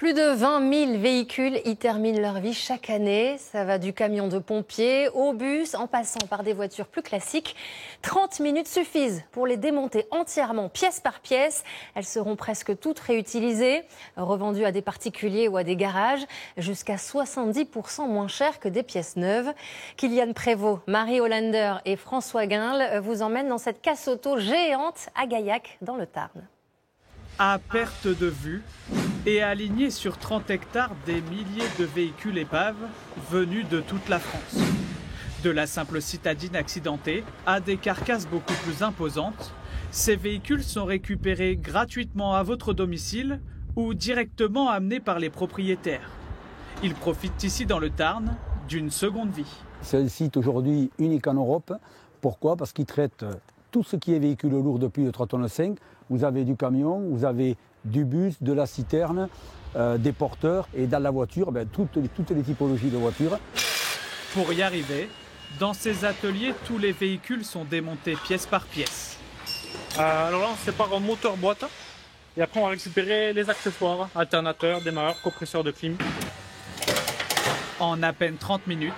Plus de 20 000 véhicules y terminent leur vie chaque année. Ça va du camion de pompiers au bus, en passant par des voitures plus classiques. 30 minutes suffisent pour les démonter entièrement, pièce par pièce. Elles seront presque toutes réutilisées, revendues à des particuliers ou à des garages, jusqu'à 70% moins cher que des pièces neuves. Kylian Prévost, Marie Hollander et François Guinle vous emmènent dans cette casse auto géante à Gaillac, dans le Tarn. À perte de vue et alignés sur 30 hectares, des milliers de véhicules épaves venus de toute la France. De la simple citadine accidentée à des carcasses beaucoup plus imposantes, ces véhicules sont récupérés gratuitement à votre domicile ou directement amenés par les propriétaires. Ils profitent ici dans le Tarn d'une seconde vie. C'est un site aujourd'hui unique en Europe. Pourquoi? Parce qu'il traite tout ce qui est véhicule lourd de plus de 3,5 tonnes. Vous avez du camion, vous avez du bus, de la citerne, des porteurs et dans la voiture, toutes les typologies de voitures. Pour y arriver, dans ces ateliers, tous les véhicules sont démontés pièce par pièce. Alors là, on sépare en moteur-boîte et après on va récupérer les accessoires, alternateurs, démarreurs, compresseurs de clim. En à peine 30 minutes,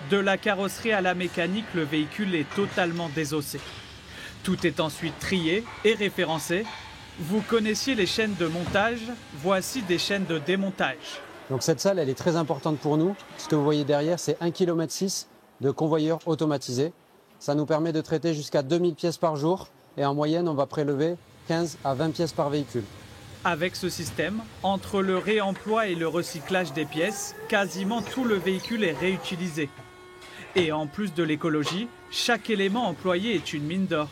de la carrosserie à la mécanique, le véhicule est totalement désossé. Tout est ensuite trié et référencé. Vous connaissiez les chaînes de montage, voici des chaînes de démontage. Donc cette salle, elle est très importante pour nous. Ce que vous voyez derrière, c'est 1,6 km de convoyeurs automatisés. Ça nous permet de traiter jusqu'à 2000 pièces par jour et en moyenne, on va prélever 15 à 20 pièces par véhicule. Avec ce système, entre le réemploi et le recyclage des pièces, quasiment tout le véhicule est réutilisé. Et en plus de l'écologie, chaque élément employé est une mine d'or.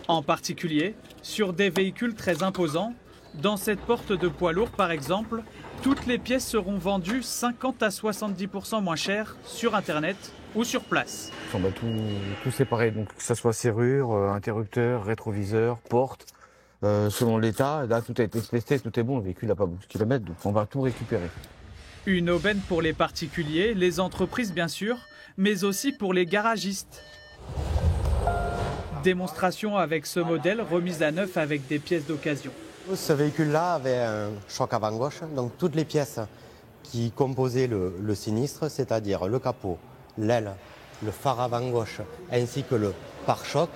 En particulier, sur des véhicules très imposants, dans cette porte de poids lourd par exemple, toutes les pièces seront vendues 50 à 70% moins cher sur Internet ou sur place. On va tout séparer, donc que ce soit serrure, interrupteur, rétroviseur, porte. Selon l'état, là tout a été testé, tout est bon, le véhicule n'a pas beaucoup de kilomètres, donc on va tout récupérer. Une aubaine pour les particuliers, les entreprises bien sûr, mais aussi pour les garagistes. Démonstration avec ce modèle remise à neuf avec des pièces d'occasion. Ce véhicule-là avait un choc avant-gauche, donc toutes les pièces qui composaient le sinistre, c'est-à-dire le capot, l'aile, le phare avant-gauche ainsi que le pare-choc,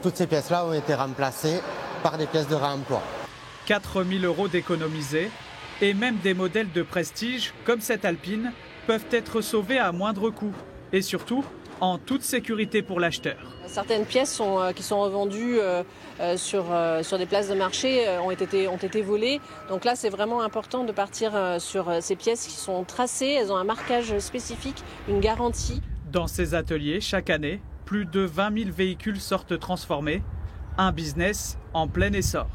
toutes ces pièces-là ont été remplacées par des pièces de réemploi. 4 000 € d'économisés et même des modèles de prestige comme cette Alpine peuvent être sauvés à moindre coût et surtout en toute sécurité pour l'acheteur. Certaines pièces qui sont revendues sur des places de marché ont été volées. Donc là, c'est vraiment important de partir sur ces pièces qui sont tracées. Elles ont un marquage spécifique, une garantie. Dans ces ateliers, chaque année, plus de 20 000 véhicules sortent transformés. Un business en plein essor.